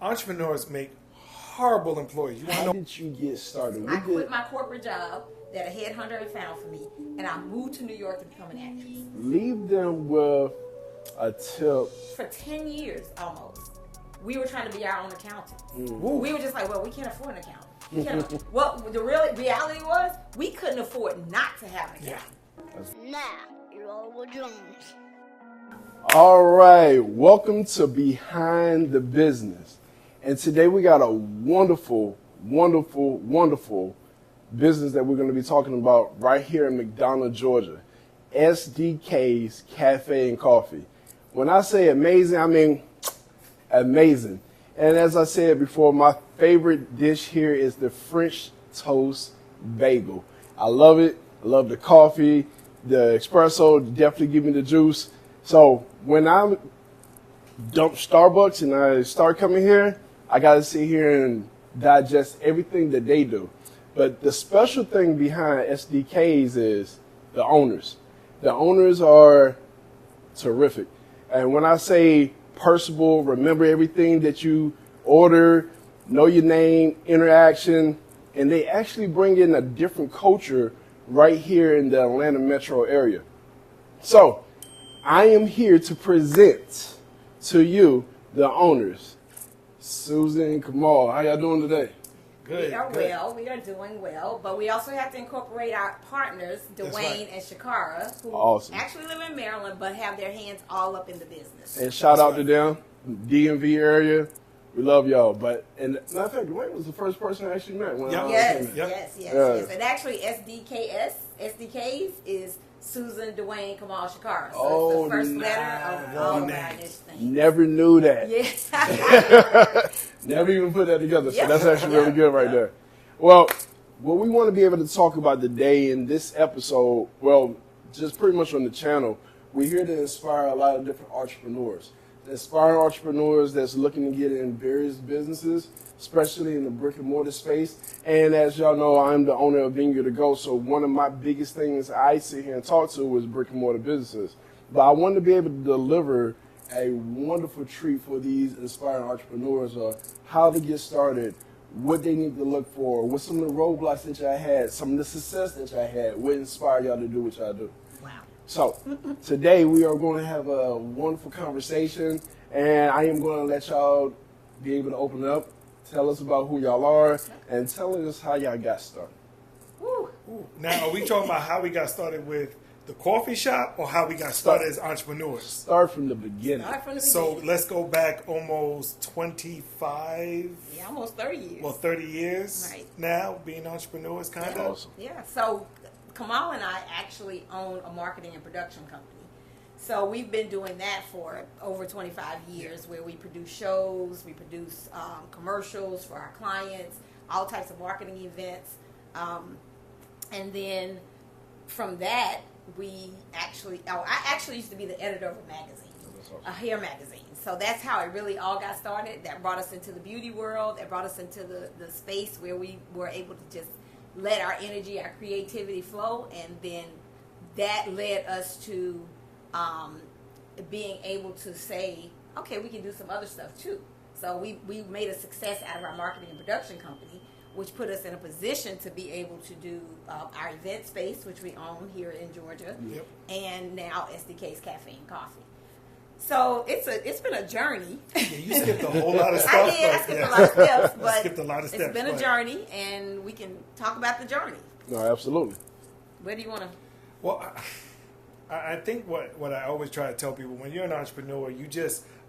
Entrepreneurs make horrible employees. You want to How know? did you get started? I quit my corporate job that a headhunter had found for me, and I moved to New York to become an actress. Leave them with a tip. For 10 years almost, we were trying to be our own accountant. We were just like, well, we can't afford an accountant. We can't well, the reality was, we couldn't afford not to have an accountant. Now, you're all with Jones. All right, welcome to Behind the Business. And today we got a wonderful, wonderful, wonderful business that we're going to be talking about right here in McDonough, Georgia. SDK's Cafe and Coffee. When I say amazing, I mean amazing. And as I said before, my favorite dish here is the French toast bagel. I love it. I love the coffee, the espresso, definitely give me the juice. So when I dump Starbucks and I start coming here, I got to sit here and digest everything that they do. But the special thing behind SDKs is the owners. The owners are terrific. And when I say personable, remember everything that you order, know your name, interaction, and they actually bring in a different culture right here in the Atlanta metro area. So I am here to present to you the owners. Susan and Kamal, how y'all doing today? Good. We are well. We are doing well, but we also have to incorporate our partners, Dwayne right. and Shakara, who Awesome. actually live in Maryland, but have their hands all up in the business. And shout out to them, DMV area. We love y'all. But and matter of fact, Dwayne was the first person I actually met when I was Yes, in there. yes. And actually, SDKs is Susan, Dwayne, Kamal, Shakara. So it's the first letter of all of our niche things. Never knew that. Yes. Never even put that together. So Yeah. that's actually really good right there. Well, what we want to be able to talk about today in this episode, well, just pretty much on the channel, we're here to inspire a lot of different entrepreneurs. Inspiring entrepreneurs that's looking to get in various businesses, especially in the brick and mortar space. And as y'all know, I'm the owner of Venue to Go. So one of my biggest things I sit here and talk to is brick and mortar businesses. But I want to be able to deliver a wonderful treat for these inspiring entrepreneurs of how to get started, what they need to look for, what some of the roadblocks that y'all had, some of the success that y'all had, what inspired y'all to do what y'all do. Wow. So today we are going to have a wonderful conversation, and I am going to let y'all be able to open up, tell us about who y'all are, and tell us how y'all got started. Woo. Now, are we talking about how we got started with the coffee shop or how we got started as entrepreneurs? Start from the beginning. Start from the So beginning. let's go back almost 25, Yeah, almost 30 years. well, 30 years Right. now being entrepreneurs, kind of. Awesome. Yeah, so Kamal and I actually own a marketing and production company. So we've been doing that for over 25 years, where we produce shows, we produce commercials for our clients, all types of marketing events. And then from that, I actually used to be the editor of a magazine, a hair magazine. So that's how it really all got started. That brought us into the beauty world. That brought us into the space where we were able to just let our energy, our creativity flow. And then that led us to being able to say, okay, we can do some other stuff too. So we made a success out of our marketing and production company, which put us in a position to be able to do our event space, which we own here in Georgia, Yep. and now SDK's Cafe and Coffee. So it's been a journey. Yeah, you skipped a whole lot of stuff. I did. I but skipped yeah. a lot of steps, but Skipped a lot of steps, it's been a but- journey, and we can talk about the journey. No, absolutely. Where do you want to? Well, I think what I always try to tell people, when you're an entrepreneur,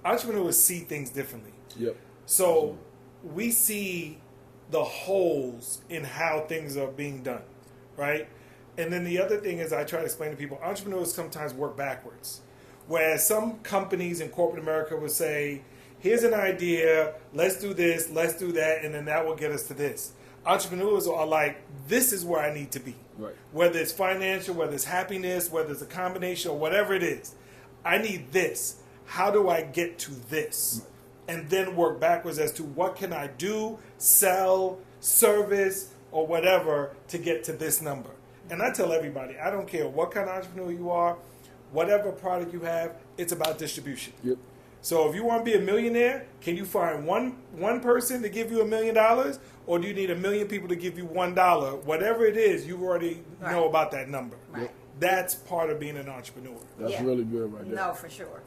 entrepreneurs see things differently. Yep. So we see the holes in how things are being done, right? And then the other thing is, I try to explain to people, entrepreneurs sometimes work backwards. Whereas some companies in corporate America will say, here's an idea, let's do this, let's do that, and then that will get us to this. Entrepreneurs are like, this is where I need to be. Right. Whether it's financial, whether it's happiness, whether it's a combination, or whatever it is. I need this. How do I get to this? And then work backwards as to what can I do, sell, service, or whatever to get to this number. And I tell everybody, I don't care what kind of entrepreneur you are, whatever product you have, it's about distribution. Yep. So if you want to be a millionaire, can you find one person to give you $1 million, or do you need 1 million people to give you $1? Whatever it is, you already know about that number. Right. That's part of being an entrepreneur. That's really good right there. No, for sure.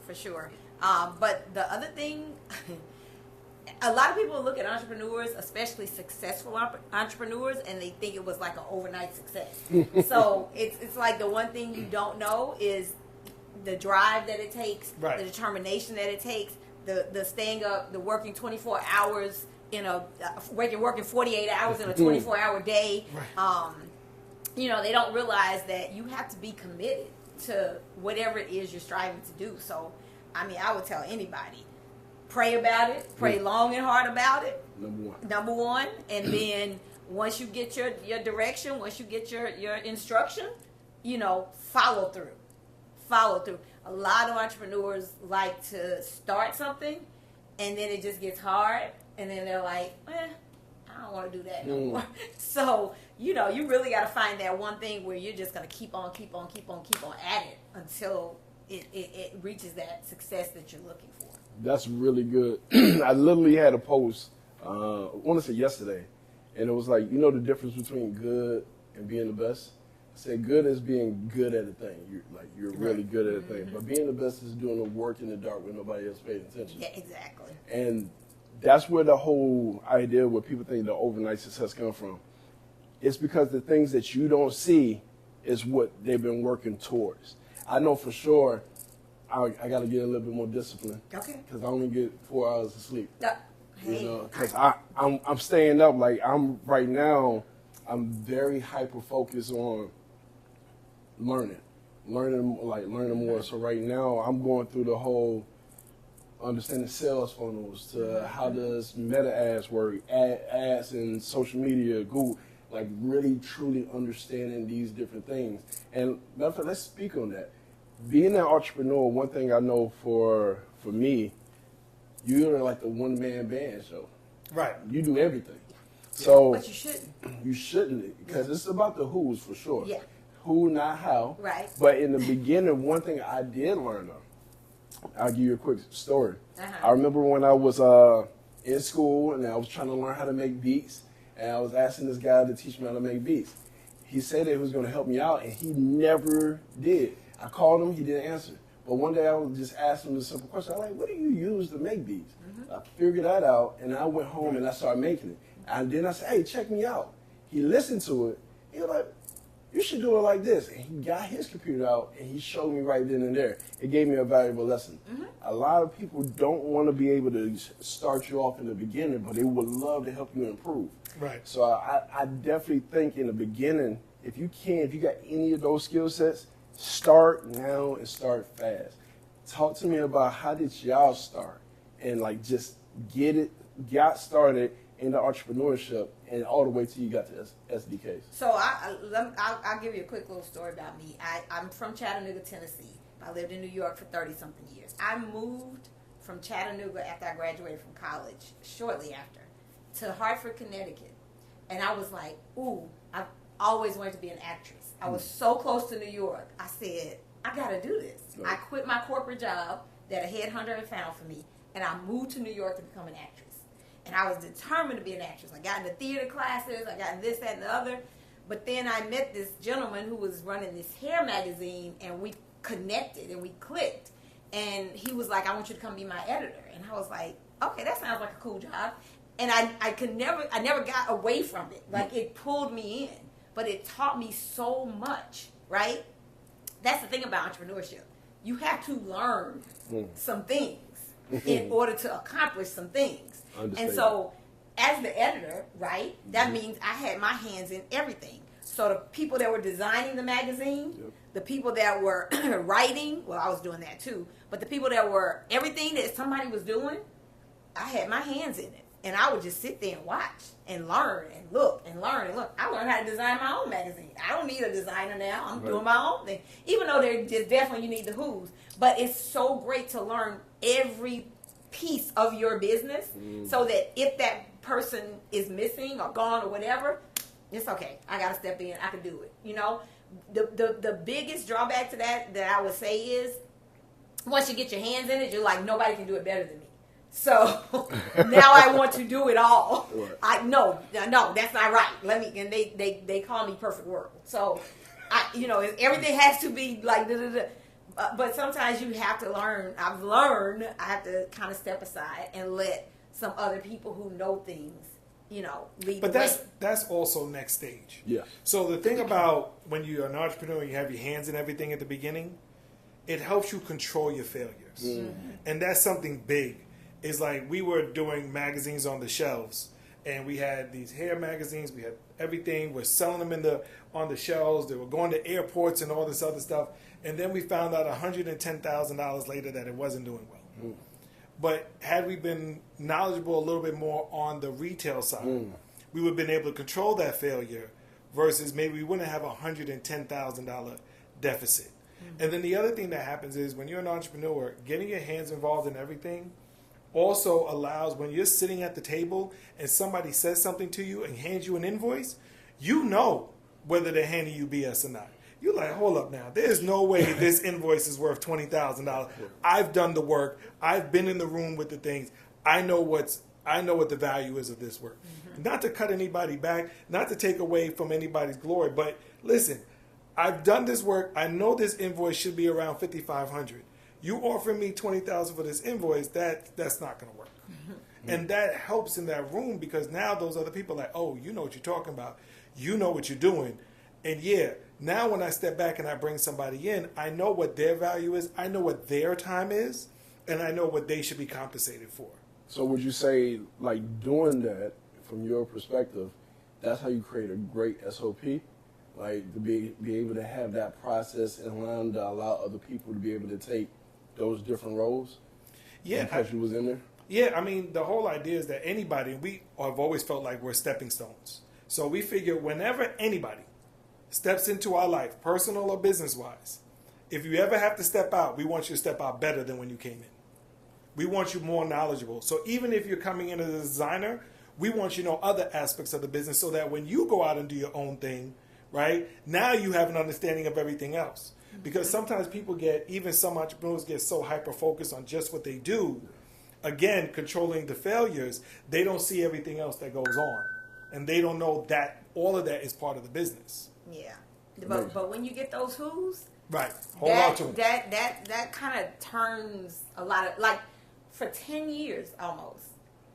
But the other thing, a lot of people look at entrepreneurs, especially successful entrepreneurs, and they think it was like an overnight success. So it's like the one thing you don't know is the drive that it takes, right. the determination that it takes, the staying up, the working 24 hours in a working 48 hours in a 24-hour day. Right. You know, they don't realize that you have to be committed to whatever it is you're striving to do. So, I mean, I would tell anybody, pray about it, pray long and hard about it. Number one. And then once you get your direction, once you get your instruction, you know, follow through. A lot of entrepreneurs like to start something and then it just gets hard and then they're like, I don't want to do that no more. So, you know, you really got to find that one thing where you're just going to keep on at it until it reaches that success that you're looking for. That's really good. I literally had a post, I want to say yesterday, and it was like, you know the difference between good and being the best? I said good is being good at a thing. You're really good at a thing. But being the best is doing the work in the dark when nobody else pays attention. Yeah, exactly. And that's where the whole idea where people think the overnight success comes from. It's because the things that you don't see is what they've been working towards. I know for sure I got to get a little bit more discipline. Okay. Because I only get 4 hours of sleep. Hey. You know, because I'm staying up. Like right now, I'm very hyper focused on learning more. So right now, I'm going through the whole understanding sales funnels to how does meta ads work, ads in social media, Google, like really truly understanding these different things. And let's speak on that. Being an entrepreneur, one thing I know for me, you're like the one-man band show. Right. You do everything. So But you shouldn't. You shouldn't, because it's about the who's for sure. Yeah. Who, not how. Right. But in the beginning, one thing I did learn I'll give you a quick story. Uh-huh. I remember when I was in school and I was trying to learn how to make beats, and I was asking this guy to teach me how to make beats. He said that he was going to help me out, and he never did. I called him, he didn't answer. But one day I was just asking him a simple question. I'm like, what do you use to make beats? I figured that out, and I went home and I started making it. And then I said, hey, check me out. He listened to it. He was like, you should do it like this. And he got his computer out, and he showed me right then and there. It gave me a valuable lesson. A lot of people don't want to be able to start you off in the beginning, but they would love to help you improve. Right. So I definitely think in the beginning, if you got any of those skill sets, start now and start fast. Talk to me about how did y'all start and like just got started in the entrepreneurship and all the way till you got to SDKs. So I'll give you a quick little story about me. I'm from Chattanooga, Tennessee. I lived in New York for 30-something years. I moved from Chattanooga after I graduated from college, shortly after, to Hartford, Connecticut. And I was like, ooh, I've always wanted to be an actress. I was so close to New York. I said, I got to do this. Right. I quit my corporate job that a headhunter had found for me, and I moved to New York to become an actress. And I was determined to be an actress. I got into theater classes. I got in this, that, and the other. But then I met this gentleman who was running this hair magazine, and we connected and we clicked. And he was like, I want you to come be my editor. And I was like, okay, that sounds like a cool job. And I never got away from it. Like, it pulled me in. But it taught me so much, right? That's the thing about entrepreneurship. You have to learn some things in order to accomplish some things. And so, as the editor, right, that means I had my hands in everything. So the people that were designing the magazine, the people that were writing, well, I was doing that too, but the people that were, everything that somebody was doing, I had my hands in it. And I would just sit there and watch and learn and look and learn and look. I learned how to design my own magazine. I don't need a designer now. I'm doing my own thing. Even though there's definitely you need the who's. But it's so great to learn every piece of your business so that if that person is missing or gone or whatever, it's okay. I got to step in. I can do it. You know, the biggest drawback to that I would say is once you get your hands in it, you're like, nobody can do it better than me. So now I want to do it all. Right. No, that's not right. And they call me perfect world. So everything has to be like but sometimes you have to learn. I've learned I have to kind of step aside and let some other people who know things, lead But the way. that's also next stage. Yeah. So the thing about when you're an entrepreneur and you have your hands in everything at the beginning, it helps you control your failures. Mm-hmm. And that's something big. It's like we were doing magazines on the shelves, and we had these hair magazines, we had everything, we're selling them on the shelves, they were going to airports and all this other stuff, and then we found out $110,000 later that it wasn't doing well. Mm. But had we been knowledgeable a little bit more on the retail side, we would have been able to control that failure versus maybe we wouldn't have a $110,000 deficit. And then the other thing that happens is when you're an entrepreneur, getting your hands involved in everything also allows when you're sitting at the table and somebody says something to you and hands you an invoice, you know whether they're handing you BS or not. You're like, hold up now. There's no way this invoice is worth $20,000. I've done the work. I've been in the room with the things. I know what the value is of this work. Mm-hmm. Not to cut anybody back, not to take away from anybody's glory, but listen, I've done this work. I know this invoice should be around $5,500. You offer me $20,000 for this invoice, that's not going to work. Mm-hmm. And that helps in that room because now those other people are like, oh, you know what you're talking about. You know what you're doing. And yeah, now when I step back and I bring somebody in, I know what their value is. I know what their time is. And I know what they should be compensated for. So would you say, like, doing that, from your perspective, that's how you create a great SOP? Like, to be able to have that process and learn to allow other people to be able to take those different roles? Yeah. Because you was in there? Yeah, I mean, the whole idea is that anybody, we have always felt like we're stepping stones. So we figure whenever anybody steps into our life, personal or business-wise, if you ever have to step out, we want you to step out better than when you came in. We want you more knowledgeable. So even if you're coming in as a designer, we want you to know other aspects of the business so that when you go out and do your own thing, right, now you have an understanding of everything else. Because sometimes some entrepreneurs get so hyper-focused on just what they do, again, controlling the failures, they don't see everything else that goes on. And they don't know that all of that is part of the business. Yeah. But when you get those who's, right, hold on to them. That kind of turns a lot of, like, for 10 years almost,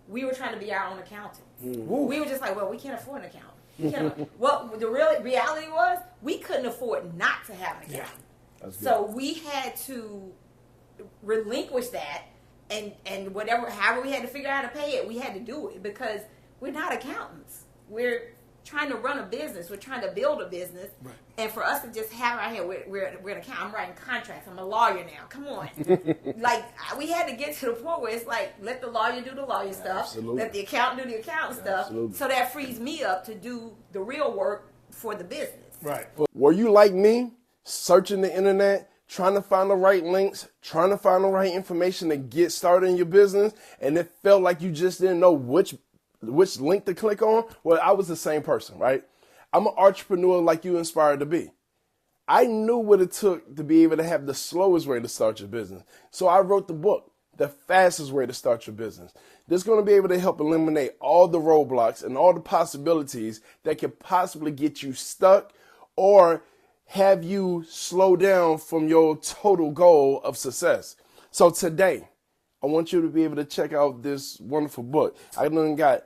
we were trying to be our own accountant. We were just like, well, we can't afford an accountant. Well, the reality was we couldn't afford not to have an accountant. Yeah. So we had to relinquish that and however we had to figure out how to pay it, we had to do it because we're not accountants. We're trying to run a business. We're trying to build a business. Right. And for us to just have our head, we're an accountant. I'm writing contracts. I'm a lawyer now. Come on. Like, we had to get to the point where it's like, let the lawyer do the lawyer stuff. Absolutely. Let the accountant do the accountant stuff. Absolutely. So that frees me up to do the real work for the business. Right. Were you like me, searching the internet, trying to find the right links, trying to find the right information to get started in your business, and it felt like you just didn't know which link to click on? Well, I was the same person, right? I'm an entrepreneur like you inspired to be. I knew what it took to be able to have the slowest way to start your business. So I wrote the book, The Fastest Way to Start Your Business. This is going to be able to help eliminate all the roadblocks and all the possibilities that could possibly get you stuck or have you slow down from your total goal of success. So today, I want you to be able to check out this wonderful book. I done got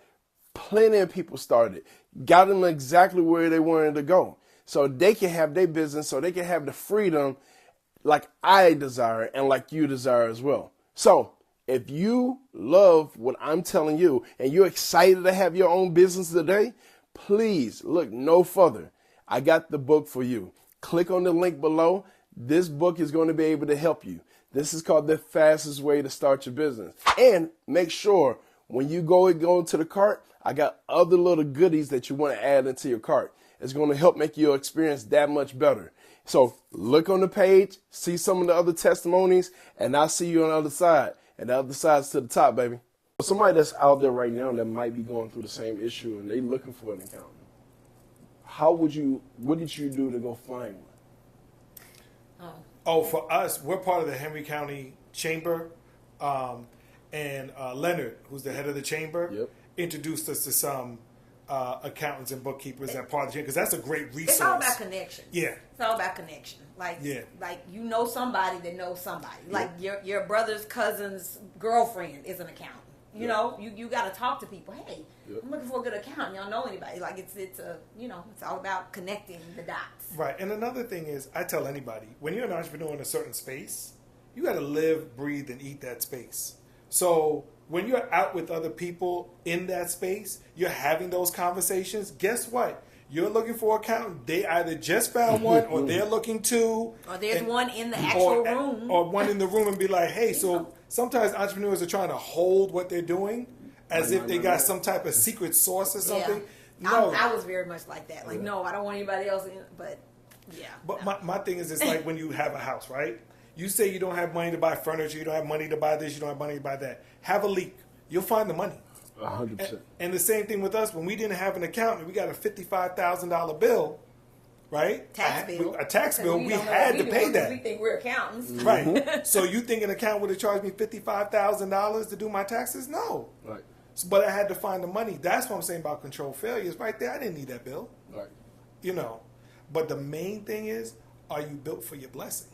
plenty of people started, got them exactly where they wanted to go. So they can have their business, so they can have the freedom like I desire and like you desire as well. So if you love what I'm telling you and you're excited to have your own business today, please look no further. I got the book for you. Click on the link below. This book is going to be able to help you. This is called The Fastest Way to Start Your Business. And make sure when you go into the cart, I got other little goodies that you want to add into your cart. It's going to help make your experience that much better. So look on the page, see some of the other testimonies, and I'll see you on the other side. And the other side's to the top, baby. Somebody that's out there right now that might be going through the same issue and they looking for an accountant. What did you do to go find one? Oh, for us, we're part of the Henry County Chamber, and Leonard, who's the head of the chamber, Yep. introduced us to some accountants and bookkeepers that part of the chamber because that's a great resource. It's all about connection. Yeah. It's all about connection. Like, like you know somebody that knows somebody. Like your brother's cousin's girlfriend is an accountant. You know, you got to talk to people. Hey, I'm looking for a good accountant. Y'all know anybody? Like it's a it's all about connecting the dots. Right. And another thing is, I tell anybody, when you're an entrepreneur in a certain space, you got to live, breathe, and eat that space. So when you're out with other people in that space, you're having those conversations. Guess what? You're looking for an accountant. They either just found one, or they're looking to, or there's one in the actual room, or one in the room, and be like, hey. So sometimes entrepreneurs are trying to hold what they're doing as if they got some type of secret sauce or something. Yeah. No, I was very much like that. Like, no, I don't want anybody else in. But yeah. But my thing is, it's like when you have a house, right? You say you don't have money to buy furniture, you don't have money to buy this, you don't have money to buy that. Have a leak. You'll find the money. 100%. And the same thing with us. When we didn't have an accountant, we got a $55,000 bill, right? A tax bill. We had to pay that. We think we're accountants. Right. So you think an accountant would have charged me $55,000 to do my taxes? No. Right. But I had to find the money. That's what I'm saying about control failures. Right there, I didn't need that bill. Right. You know. But the main thing is, are you built for your blessing?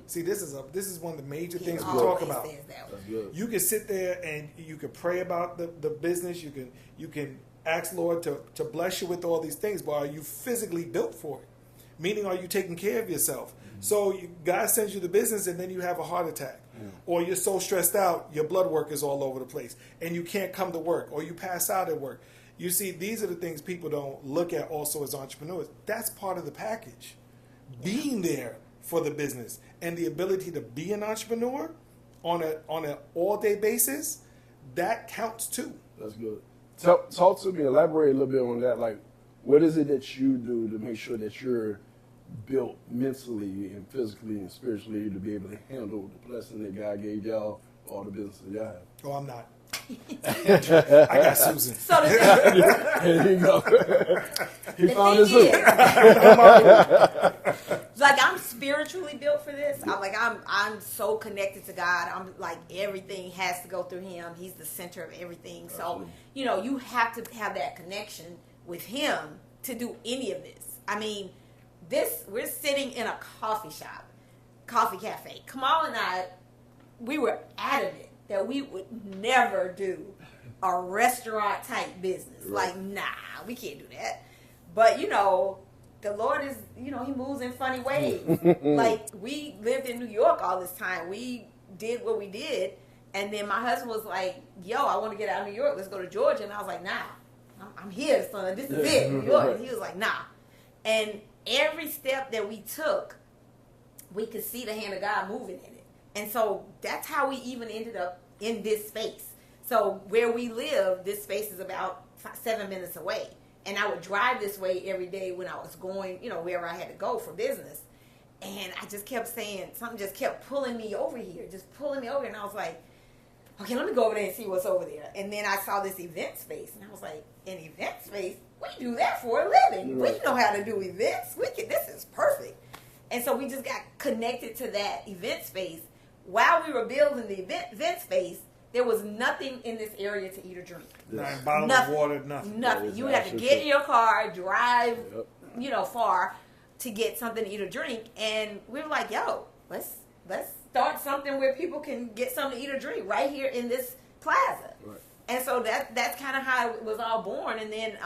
See, this is one of the major things we talk about. That's good. You can sit there and you can pray about the business. You can ask Lord to bless you with all these things, but are you physically built for it? Meaning, are you taking care of yourself? So God sends you the business, and then you have a heart attack, or you're so stressed out, your blood work is all over the place, and you can't come to work, or you pass out at work. You see, these are the things people don't look at also as entrepreneurs. That's part of the package. Being there for the business and the ability to be an entrepreneur on an all-day basis, that counts too. That's good. Talk to me, elaborate a little bit on that. Like, what is it that you do to make sure that you're built mentally and physically and spiritually to be able to handle the blessing that God gave y'all, all the business that y'all have? Oh, I'm not. I got Susan. So There you go. He found his hook. Like, I'm spiritually built for this. I'm so connected to God. I'm like, everything has to go through Him. He's the center of everything. So, you have to have that connection with Him to do any of this. I mean, we're sitting in a coffee cafe. Kamal and I, we were adamant that we would never do a restaurant type business. Right. Like, nah, we can't do that. But, the Lord is, He moves in funny ways. Like, we lived in New York all this time. We did what we did. And then my husband was like, yo, I want to get out of New York. Let's go to Georgia. And I was like, nah, I'm here, son. This is it, New York. And he was like, nah. And every step that we took, we could see the hand of God moving in it. And so that's how we even ended up in this space. So where we live, this space is about 7 minutes away. And I would drive this way every day when I was going, wherever I had to go for business. And I just kept saying, something just kept pulling me over here, And I was like, okay, let me go over there and see what's over there. And then I saw this event space. And I was like, an event space? We do that for a living. Right. We know how to do events. This is perfect. And so we just got connected to that event space. While we were building the event space, there was nothing in this area to eat or drink. Not a bottle of water, nothing. Nothing. You would have to get in your car, drive, far to get something to eat or drink. And we were like, yo, let's start something where people can get something to eat or drink right here in this plaza. Right. And so that's kind of how it was all born. And then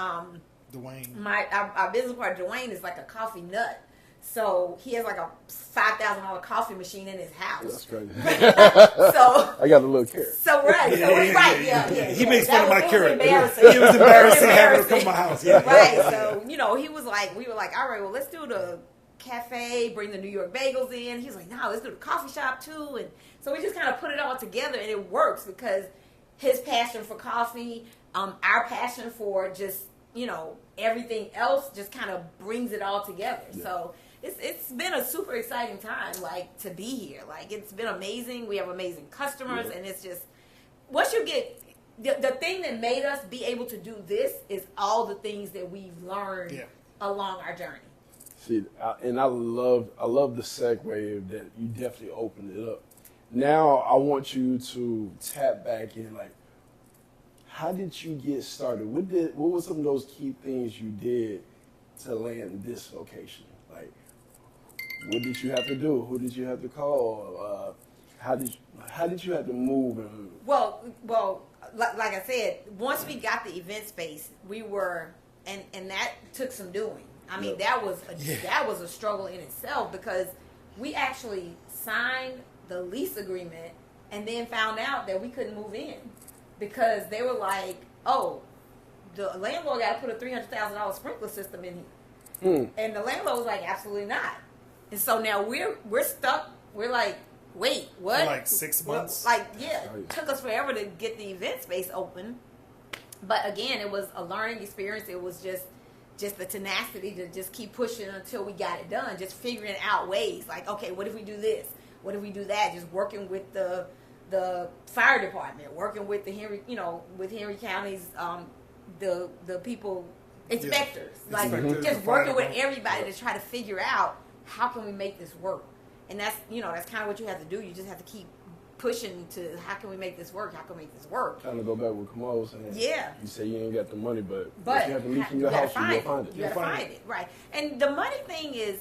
Dwayne, our business partner Dwayne is like a coffee nut. So he has like a $5,000 coffee machine in his house. That's crazy. So I got a little carrot. So right. He makes fun of my carrot. Embarrassing. It was embarrassing having to come to my house. Yeah. Right. So we were like, all right, well, let's do the cafe, bring the New York bagels in. He was like, no, let's do the coffee shop too. And so we just kind of put it all together, and it works because his passion for coffee, our passion for just everything else just kind of brings it all together. Yeah. So it's been a super exciting time, like, to be here. Like, it's been amazing. We have amazing customers, and it's just, once you get, the thing that made us be able to do this is all the things that we've learned along our journey. See, I love the segue that you definitely opened it up. Now I want you to tap back in, like, how did you get started? What were some of those key things you did to land this location? Like, what did you have to do? Who did you have to call? How did you have to move? Well, like I said, once we got the event space, we were, and that took some doing. I mean, that was a struggle in itself, because we actually signed the lease agreement and then found out that we couldn't move in, because they were like, "Oh, the landlord got to put a $300,000 sprinkler system in here," and the landlord was like, "Absolutely not." And so now we're stuck. We're like, "Wait, what?" For like 6 months. It took us forever to get the event space open. But again, it was a learning experience. It was just the tenacity to just keep pushing until we got it done. Just figuring out ways, like, okay, what if we do this? What if we do that? Just working with the fire department, working with the Henry County's the people inspectors, just working with everybody to try to figure out how can we make this work. And that's kind of what you have to do. You just have to keep pushing to how can we make this work? How can we make this work? Trying to go back with Kamal saying, you say you ain't got the money, but if you have to leave in your house, you'll find it. You gotta find it, right? And the money thing is,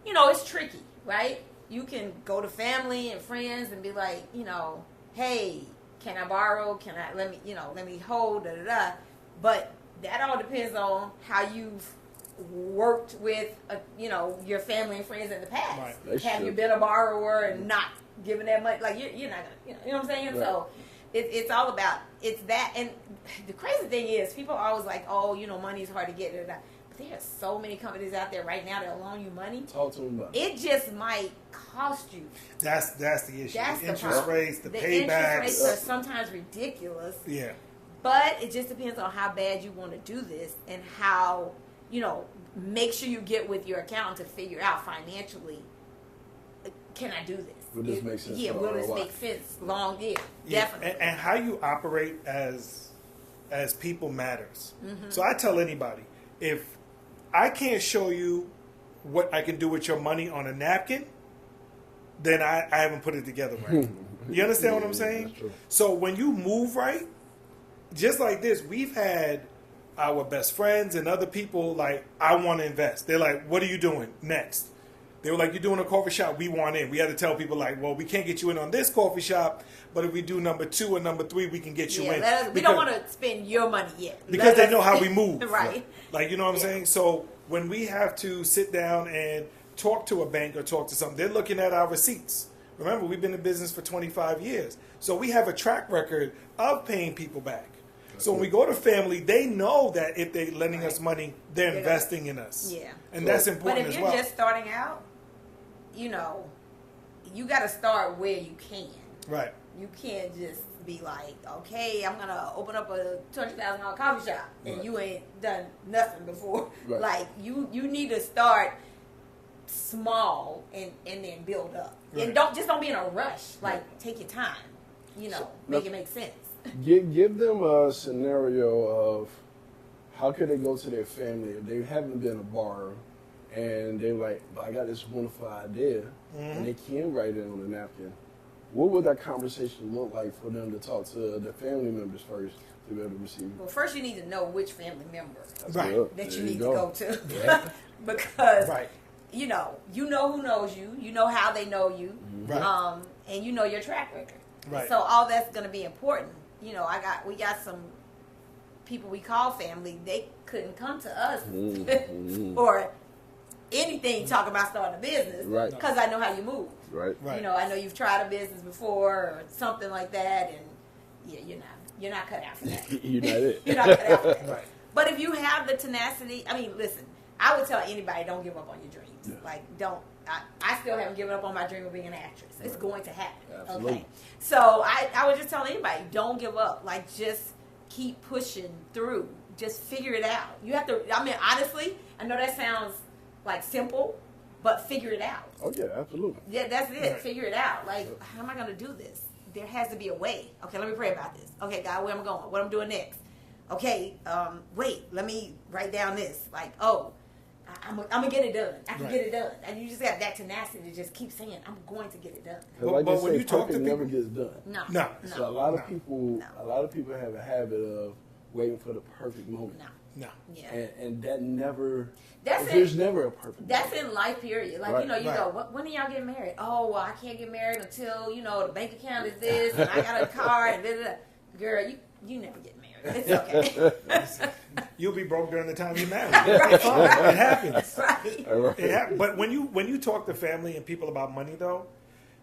it's tricky, right? You can go to family and friends and be like, hey, can I borrow? Let me hold, da da da. But that all depends on how you've worked with, your family and friends in the past. Right. Have you been a borrower and not giving that money? Like you're not gonna, you know what I'm saying? Right. So it's all about that. And the crazy thing is, people are always like, oh, money is hard to get. But there are so many companies out there right now that'll loan you money. Talk to them about it. It just might cost you. That's the issue. That's the interest rates, the paybacks. Interest rates are sometimes ridiculous. Yeah. But it just depends on how bad you want to do this and how, make sure you get with your accountant to figure out financially, can I do this? Will this make sense? Yeah, will this make sense definitely. And how you operate as people matters. Mm-hmm. So I tell anybody, if I can't show you what I can do with your money on a napkin, then I haven't put it together right. You understand what I'm saying? That's true. So when you move right, just like this, we've had our best friends and other people like, I want to invest. They're like, what are you doing next? They were like, you're doing a coffee shop, we want in. We had to tell people like, well, we can't get you in on this coffee shop, but if we do number 2 or number 3, we can get you in. We don't want to spend your money yet. Because they know how we move. Right. Like, you know what I'm saying? So when we have to sit down and talk to a bank or talk to something, they're looking at our receipts. Remember, we've been in business for 25 years. So we have a track record of paying people back. So when we go to family, they know that if they're lending us money, they're investing in us. Yeah. And that's important as well. But if you're just starting out, you got to start where you can. Right. You can't just be like, okay, I'm going to open up a $200,000 coffee shop and you ain't done nothing before. Right. Like, you need to start small and then build up. Right. And don't be in a rush. Like, take your time. Make it make sense. Give them a scenario of how could they go to their family if they haven't been a borrower and they're like, I got this wonderful idea, and they can write it on a napkin. What would that conversation look like for them to talk to their family members first to be able to receive? Well, first you need to know which family member that you need to go to. Yeah. Because, you know who knows you, you know how they know you, and you know your track record. Right. So all that's going to be important. We got some people we call family. They couldn't come to us or anything talk about starting a business because I know how you move. Right. I know you've tried a business before or something like that, and you're not cut out for that. You're not it. You're not cut out for that. Right. But if you have the tenacity, listen, I would tell anybody, don't give up on your dreams. Yeah. Like, don't. I still haven't given up on my dream of being an actress. It's going to happen. Absolutely. Okay. So I would just tell anybody, don't give up. Like, just keep pushing through. Just figure it out. You have to, honestly, I know that sounds like simple, but figure it out. Oh, yeah, absolutely. Yeah, that's it. Right. Figure it out. Like, how am I going to do this? There has to be a way. Okay, let me pray about this. Okay, God, where am I going? What I'm doing next? Okay, wait, let me write down this. Like, I'm gonna get it done. I can Right. get it done. And you just got that tenacity to just keep saying, I'm going to get it done. Like But they when say, you talk to perfect never people- gets done. No. No. So a lot of No. people, have a habit of waiting for the perfect moment. No. No. Yeah. And that never. That's there's it. never a perfect. That's moment. in life, period. Like, Right. you know, you Right. go, when are y'all getting married? Oh, well, I can't get married until, you know, the bank account is this, and I got a car, and da, da, da. Girl, you never get married. It's okay. You'll be broke during the time you're married. It's fine. It happens. Right. It happens. But when you talk to family and people about money, though,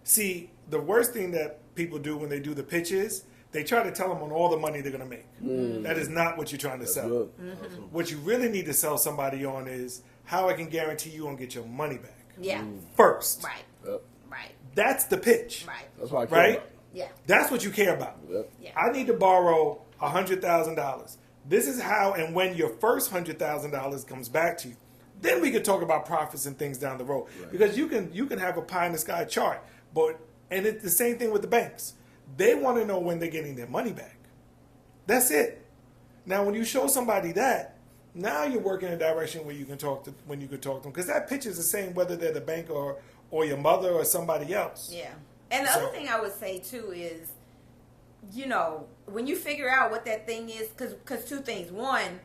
see, the worst thing that people do when they do the pitches, they try to tell them on all the money they're going to make. That is not what you're trying to That's sell. good. What you really need to sell somebody on is how I can guarantee you won't get your money back Yeah. first. Right. Yep. Right. That's the pitch. Right. That's what I care Right? about. Yeah. That's what you care about. Yep. Yeah. I need to borrow $100,000. This is how and when your first $100,000 comes back to you. Then we can talk about profits and things down the road. Right. Because you can have a pie in the sky chart, and it's the same thing with the banks. They want to know when they're getting their money back. That's it. Now, when you show somebody that, now you're working in a direction where you can talk to them, because that pitch is the same whether they're the bank or your mother or somebody else. Yeah. And the other thing I would say too is, you know, when you figure out what that thing is, because two things. One,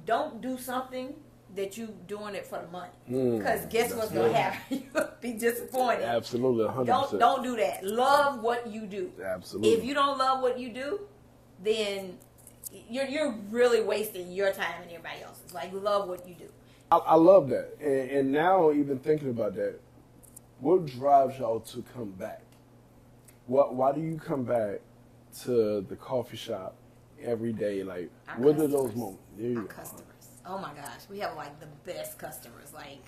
don't do something that you doing it for the money. Because guess what's going to happen? You'll be disappointed. Absolutely, 100%. Don't do that. Love what you do. Absolutely. If you don't love what you do, then you're really wasting your time and everybody else's. Like, love what you do. I love that. And now, even thinking about that, what drives y'all to come back? Why do you come back to the coffee shop every day? Like, Our what are customers. those moments? There you Our go. customers. Oh my gosh, we have like the best customers. Like,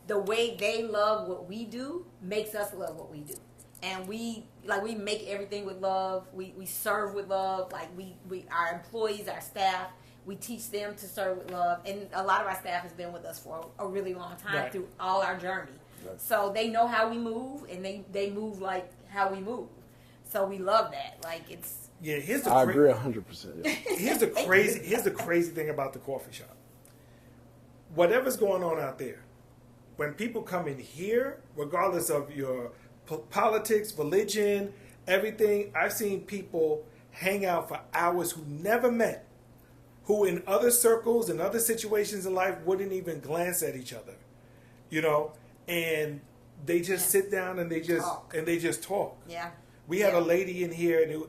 the way they love what we do makes us love what we do. And we make everything with love. We serve with love. Like, we our employees, our staff, we teach them to serve with love. And a lot of our staff has been with us for a really long time Right. through all our journey. Right. So they know how we move, and they move like how we move. So we love that. Like, it's Yeah, here's the I agree 100%. Yeah. here's the crazy thing about the coffee shop. Whatever's going on out there, when people come in here, regardless of your politics, religion, everything, I've seen people hang out for hours who never met, who in other circles and other situations in life wouldn't even glance at each other, you know, and they just sit down and they just talk. yeah. We had a lady in here, and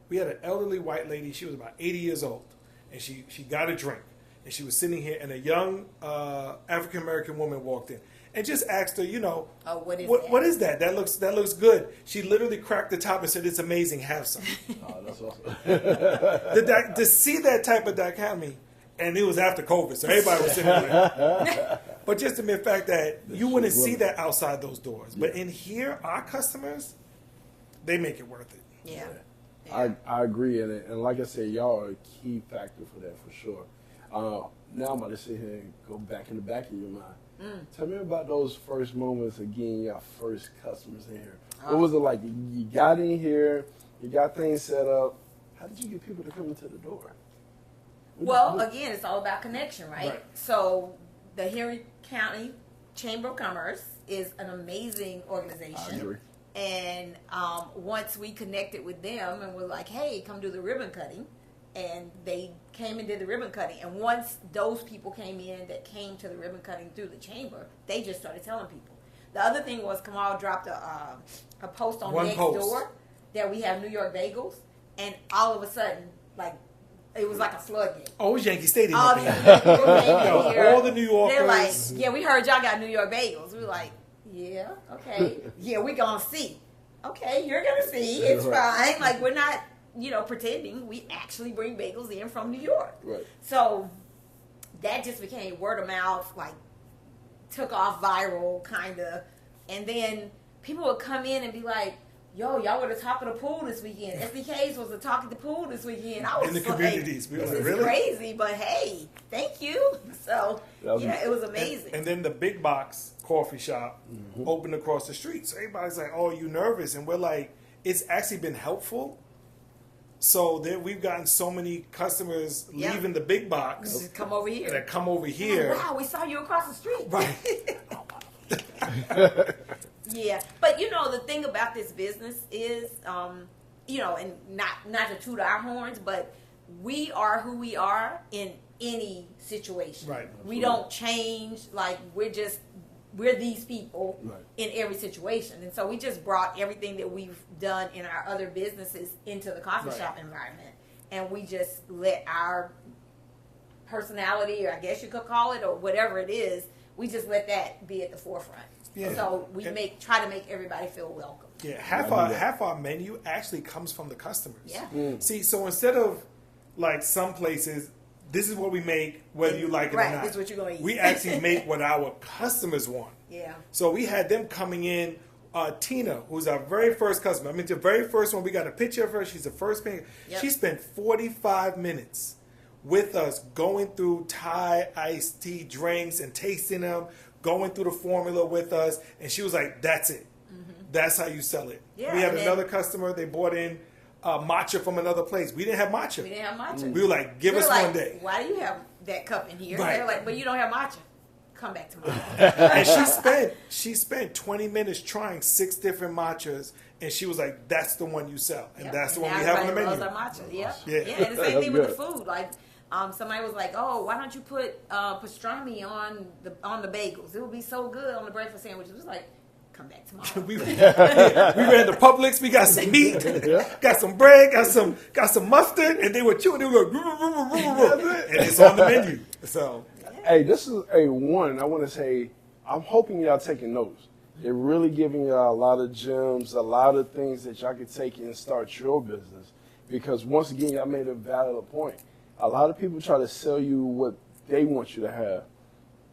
we had an elderly white lady. She was about 80 years old, and she got a drink, and she was sitting here, and a young African American woman walked in and just asked her, you know, Oh, what is what, that? what is that? That looks good. She literally cracked the top and said, "It's amazing. Have some." Oh, that's awesome. To see that type of dichotomy, and it was after COVID, so everybody was sitting there. But just the mere fact that you wouldn't see that outside those doors, but in here, our customers, they make it worth it. Yeah. I agree, and like I said, y'all are a key factor for that for sure. Now I'm about to sit here and go back in the back of your mind. Tell me about those first moments of getting your first customers in here. What was it like? You got in here, you got things set up. How did you get people to come into the door? Well, again, it's all about connection, right? Right. So the Henry County Chamber of Commerce is an amazing I organization. agree. And once we connected with them and were like, hey, come do the ribbon cutting. And they came and did the ribbon cutting. And once those people came in that came to the ribbon cutting through the chamber, they just started telling people. The other thing was Kamal dropped a post on next door that we have New York bagels. And all of a sudden, like, it was like a floodgate. Oh, it was Yankee Stadium. All up these there. people came in here. All the New Yorkers. They're like, yeah, we heard y'all got New York bagels. We were like, yeah, okay. Yeah, we gonna see. Okay, you're gonna see. It's fine. Like, we're not, pretending. We actually bring bagels in from New York. Right. So that just became word of mouth, like, took off viral, kind of. And then people would come in and be like, yo, y'all were the top of the pool this weekend. SDKs was the talk of the pool this weekend. I was In the like, communities. We were this like, is really? crazy, but hey, thank you. So, it was amazing. And then the big box coffee shop opened across the street. So everybody's like, oh, you nervous? And we're like, it's actually been helpful So that we've gotten so many customers Yeah. leaving the big box Just come over here. that come over Oh, here. wow, we saw you across the street. Right. Yeah, but the thing about this business is, and not to toot our horns, but we are who we are in any situation. Right. We don't change. Like we're these people Right. in every situation, and so we just brought everything that we've done in our other businesses into the coffee Right. shop environment, and we just let our personality, or I guess you could call it, or whatever it is, we just let that be at the forefront. Yeah. So we try to make everybody feel welcome. Yeah, I do that. half our menu actually comes from the customers. Yeah. See, so instead of like some places, this is what we make, whether you like it Right, or not. this is what you're gonna eat. We actually make what our customers want. Yeah. So we had them coming in. Tina, who's our very first customer. I mean, the very first one, we got a picture of her. She's the first thing. Yep. She spent 45 minutes with us going through Thai iced tea drinks and tasting them, going through the formula with us. And she was like, that's it. That's how you sell it. Yeah, we had and then- another customer. They bought in matcha from another place. We didn't have matcha. We didn't have matcha. We were like, give We us were like, one day. Why do you have that cup in here? Right. They're like, but you don't have matcha. Come back tomorrow. And she spent 20 minutes trying 6 different matchas, and she was like, "That's the one you sell, and Yep. that's the And one we now have on the everybody menu." loves our matcha. Yep. Yeah. Yeah. And the same That's thing with the good. food. Like, somebody was like, "Oh, why don't you put pastrami on the bagels? It would be so good on the breakfast sandwiches." It was like, come back tomorrow. we ran to Publix. We got some meat, got some bread, got some mustard, and they were chewing. They were like, and it's on the menu. So Hey, this is one. I want to say, I'm hoping y'all taking notes. They're really giving y'all a lot of gems, a lot of things that y'all can take and start your business. Because once again, y'all made a valid point. A lot of people try to sell you what they want you to have,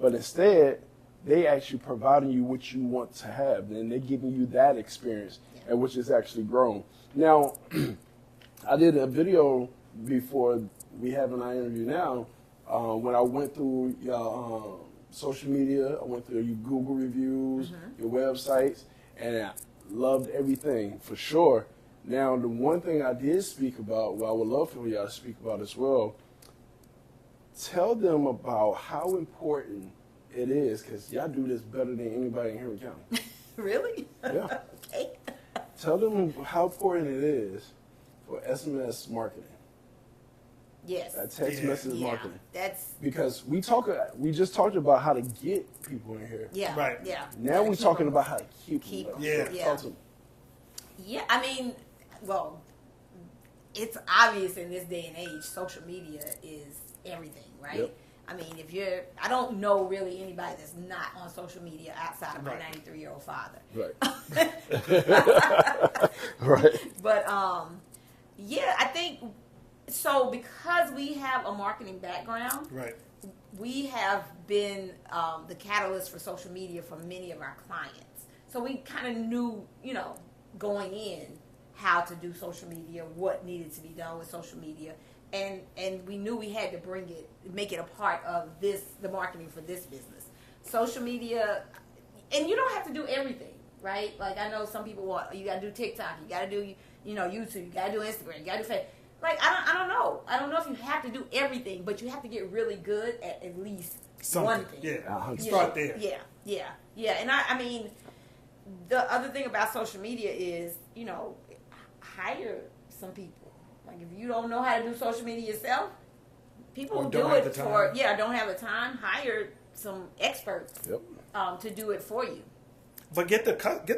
but instead, they actually providing you what you want to have, and they're giving you that experience, and which is actually grown. Now, I did a video before we having our interview now. When I went through your social media, I went through your Google reviews, your websites, and I loved everything for sure. Now, the one thing I did speak about, well, I would love for y'all to speak about as well, tell them about how important it is, because y'all do this better than anybody in Henry County. Really? Yeah. Okay. Tell them how important it is for SMS marketing. Yes. That text Yeah. message Yeah. marketing. That's Because we just talked about how to get people in here. yeah. Right. Yeah. Now we're Keep talking them- about how to keep keep them. them. Yeah. Talk to them. Yeah, I mean, well, it's obvious in this day and age, social media is everything, right? Yep. I mean, I don't know really anybody that's not on social media outside of my Right. 93-year-old father. Right. Right. But, yeah, I think, so because we have a marketing background, right, we have been the catalyst for social media for many of our clients. So we kind of knew, going in how to do social media, what needed to be done with social media, and we knew we had to make it a part of the marketing for this business. Social media, and you don't have to do everything, right? Like I know some people want, you got to do TikTok, you got to do, YouTube, you got to do Instagram, you got to do Facebook. Like I don't know. I don't know if you have to do everything, but you have to get really good at least one thing. Yeah, You start know? there. Yeah. And I mean, the other thing about social media is, hire some people. Like if you don't know how to do social media yourself, people Or who don't do have it the for time. don't have the time. Hire some experts Yep. to do it for you. But get the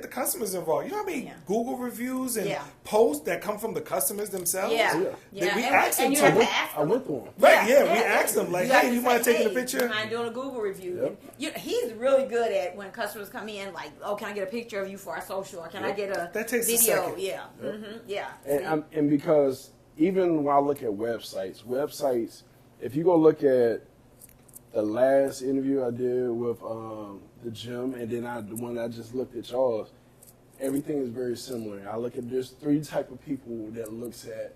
customers involved. You know what I mean? Yeah. Google reviews and Yeah. posts that come from the customers themselves. Yeah. That we And ask them and you to. have to ask I them. went through them. Right, we asked them, like, have hey, to you say, mind taking a hey, picture? You mind doing a Google review? Yep. He's really good at when customers come in, like, oh, can I get a picture of you for our social? Or can I get a That takes a video? second. Yeah. Yep. Yeah. And because even when I look at websites, if you go look at the last interview I did with the gym, and then the one I just looked at y'all's, everything is very similar. I look at there's 3 type of people that looks at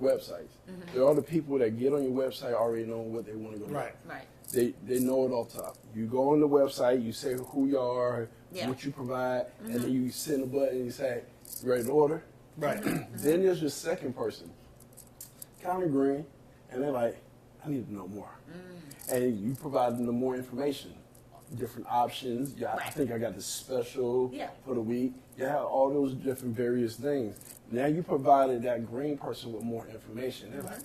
websites. There are the people that get on your website already know what they want to go do. Right. Right. They know it off top. You go on the website, you say who you are, Yeah. what you provide, and then you send a button and you say, ready to order? Right. Then there's your second person. kind of green, and they're like, I need to know more. And you provide them more information, different options. Yeah, I think I got this special for the week. You have all those different various things. Now you provided that green person with more information. They're like,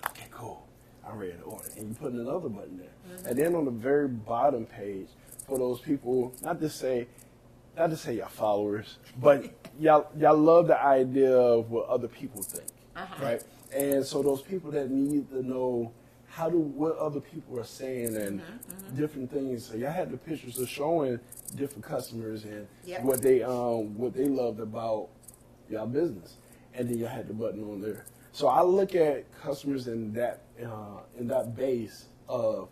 okay, cool. I'm ready to order. And you put another button there. And then on the very bottom page, for those people, not to say your followers, but y'all love the idea of what other people think, right? And so those people that need to know what other people are saying and different things. So y'all had the pictures of showing different customers and what they loved about y'all business, and then y'all had the button on there. So I look at customers in that base of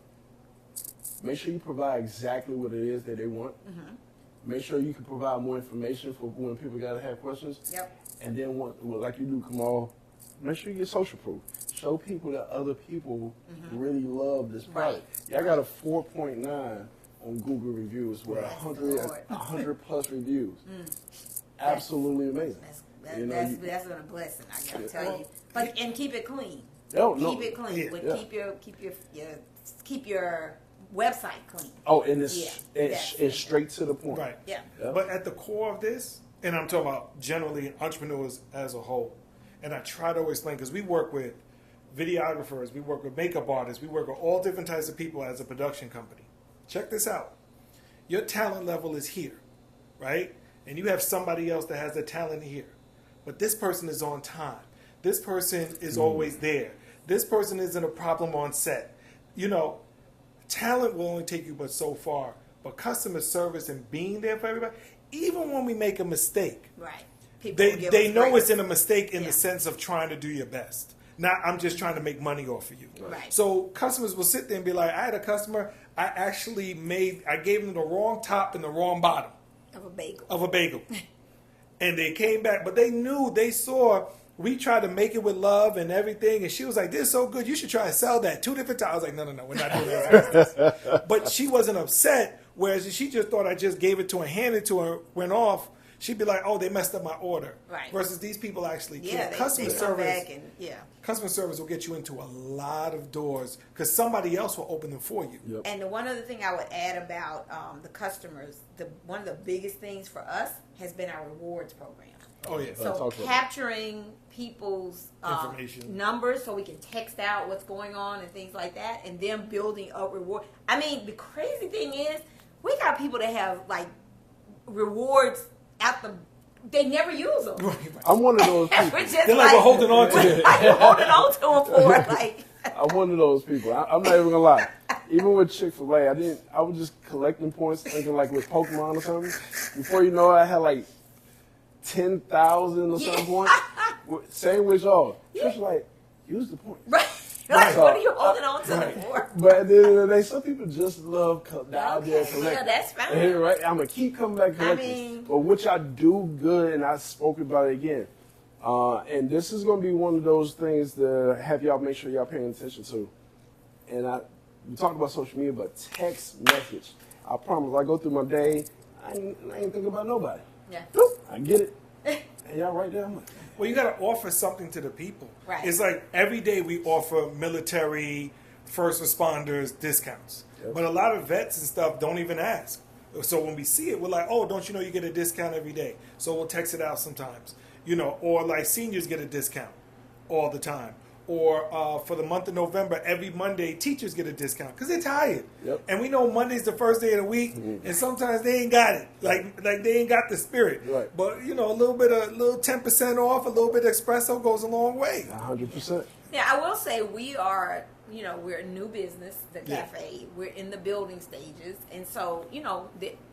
make sure you provide exactly what it is that they want. Make sure you can provide more information for when people gotta have questions. And then like you do, Kamal, make sure you get social proof. Show people that other people really love this product. I got a 4.9 on Google reviews with 100 plus reviews. Absolutely amazing. That's been a blessing, I gotta tell you. But and keep it clean. Keep it clean. Keep your website clean. Oh, and it's straight to the point. Right. But at the core of this, and I'm talking about generally entrepreneurs as a whole, and I try to explain because we work with videographers, we work with makeup artists, we work with all different types of people as a production company. Check this out. Your talent level is here, right? And you have somebody else that has the talent here. But this person is on time. This person is always there. This person isn't a problem on set. You know, talent will only take you but so far. But customer service and being there for everybody, even when we make a mistake, they know it's in a mistake in the sense of trying to do your best. Not, I'm just trying to make money off of you. So customers will sit there and be like, I had a customer, I gave them the wrong top and the wrong bottom. Of a bagel. And they came back, but they saw, we tried to make it with love and everything, and she was like, this is so good, you should try to sell that 2 different times. I was like, no, we're not doing that. But she wasn't upset, whereas she just thought I just gave it to her, handed it to her, went off. She'd be like, oh, they messed up my order. Versus these people actually care. Customer service will get you into a lot of doors because somebody else will open them for you. And the one other thing I would add about the customers, one of the biggest things for us has been our rewards program. So capturing people's numbers so we can text out what's going on and things like that, and then building up reward. I mean, the crazy thing is we got people that have like rewards they never use them. I'm one of those people. They're like, we're holding on to it. We're holding on to them for I'm one of those people. I'm not even gonna lie. Even with Chick-fil-A, I was just collecting points, thinking like with Pokemon or something. Before you know it, I had like 10,000 or some points. Same with y'all. Just like, use the points. Like, what are you holding on to them for? But at the end of the day, some people just love the idea of collecting. Yeah, that's fine. And, I'm going to keep coming back collecting. But which I do good, and I spoke about it again. And this is going to be one of those things to have y'all make sure y'all paying attention to. And we talked about social media, but text message. I promise, I go through my day, I ain't thinking about nobody. I get it. And y'all right there, I'm like, well, you got to offer something to the people. It's like every day we offer military, first responders discounts. But a lot of vets and stuff don't even ask. So when we see it, we're like, oh, don't you know you get a discount every day? So we'll text it out sometimes. Or like seniors get a discount all the time. Or for the month of November, every Monday, teachers get a discount because they're tired. And we know Monday's the first day of the week, and sometimes they ain't got it. Like they ain't got the spirit. But, a little 10% off, a little bit of espresso goes a long way. 100%. Yeah, I will say we are, we're a new business, the cafe. We're in the building stages. And so,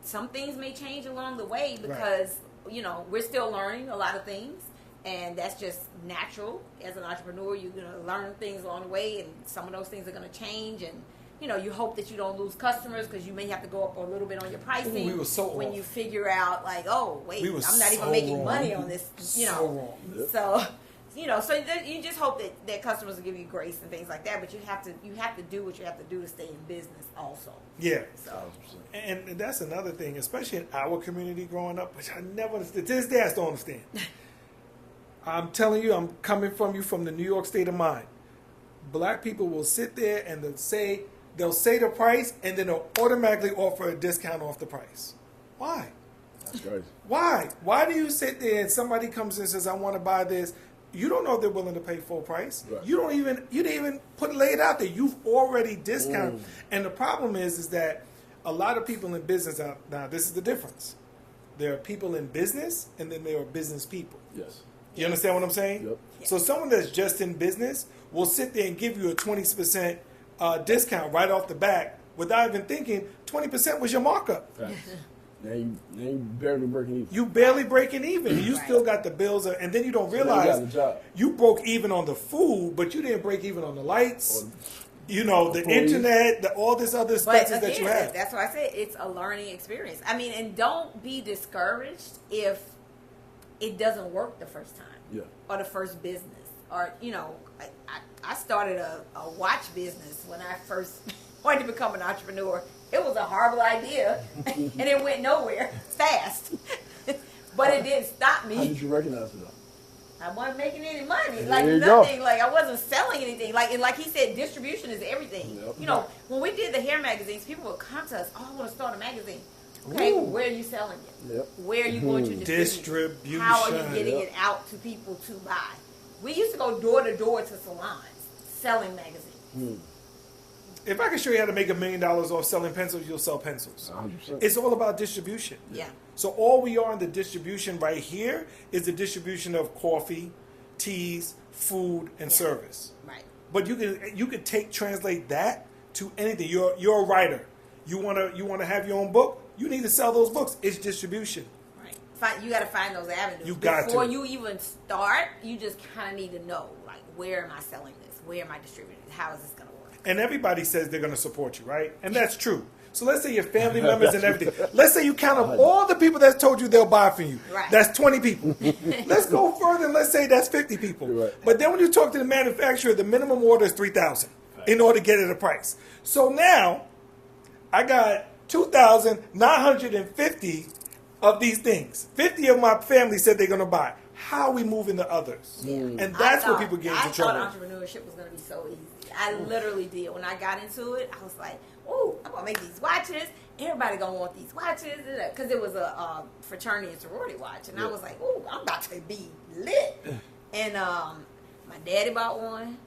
some things may change along the way because, we're still learning a lot of things. And that's just natural. As an entrepreneur, you're going to learn things along the way, and some of those things are going to change. And, you hope that you don't lose customers because you may have to go up a little bit on your pricing. We were so when off. you figure out, like, oh, wait, I'm not even making money on this, So So, so you just hope that customers will give you grace and things like that. But you have to do what you have to do to stay in business also. Yeah. So. And that's another thing, especially in our community growing up, which I never understood. To this day, I still understand. I'm telling you, I'm coming from you from the New York state of mind. Black people will sit there and they'll say the price, and then they'll automatically offer a discount off the price. Why? That's crazy. Why? Why do you sit there and somebody comes in and says, I want to buy this? You don't know if they're willing to pay full price. Right. You didn't even lay it out there. You've already discounted. And the problem is that a lot of people in business, now this is the difference. There are people in business, and then there are business people. Yes. You understand what I'm saying? Yep. So someone that's just in business will sit there and give you a 20% discount right off the bat without even thinking 20% was your markup. Facts. Now you barely breaking even. You barely breaking even. You Right. still got the bills, and then you don't So now you realize got the job. you broke even on the food, but you didn't break even on the lights. The employees. internet, all this other But expenses again, that you have. that's why I said it's a learning experience. I mean, and don't be discouraged if it doesn't work the first time. Yeah. Or the first business. Or, I started a watch business when I first wanted to become an entrepreneur. It was a horrible idea, and it went nowhere fast. But it didn't stop How me. did you recognize it though? I wasn't making any money. There Like you nothing. go. Like I wasn't selling anything. Like he said, distribution is everything. Yep. When we did the hair magazines, people would come to us, oh, I want to start a magazine. Okay, Ooh. where are you selling it? Yep. Where are you going to distribute? Distribution. How are you getting Yep. it out to people to buy? We used to go door to door to salons selling magazines. If I can show you how to make $1 million off selling pencils, you'll sell pencils. 100%. It's all about distribution. Yeah. So all we are in the distribution right here is the distribution of coffee, teas, food, and Yeah. service. Right. But you can translate that to anything. You're a writer. You wanna have your own book. You need to sell those books. It's distribution. Right. You got to find those avenues. You got Before to. you even start, you just kind of need to know, like, where am I selling this? Where am I distributing it? How is this going to work? And everybody says they're going to support you, right? And that's true. So let's say your family members and everything. Let's say you count up all the people that's told you they'll buy from you. Right. That's 20 people. Let's go further and let's say that's 50 people. Right. But then when you talk to the manufacturer, the minimum order is 3,000 in order to get it a price. So now I got 2,950 of these things. 50 of my family said they're going to buy. How are we moving the others? And that's where people get into I trouble. thought entrepreneurship was going to be so easy. I literally did. When I got into it, I was like, "Oh, I'm gonna make these watches. Everybody gonna want these watches," because it was a fraternity and sorority watch, and I was like, "Oh, I'm about to be lit." And my daddy bought one.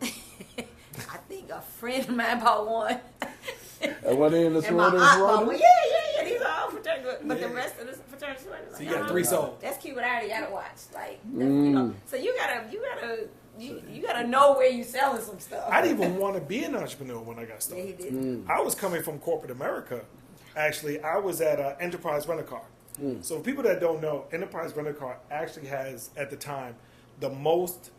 I think a friend of mine bought one. And what in the And my sorority? aunt bought one. Yeah. These are all fraternity, but the rest of the fraternity sorority. So you got 3 sold. That's cute, but I already got a watch. Like, so you gotta know where you selling some stuff. I didn't even want to be an entrepreneur when I got Yeah, he started. did. I was coming from corporate America. Actually, I was at Enterprise Rent-A-Car. So for people that don't know, Enterprise Rent-A-Car actually has, at the time, the most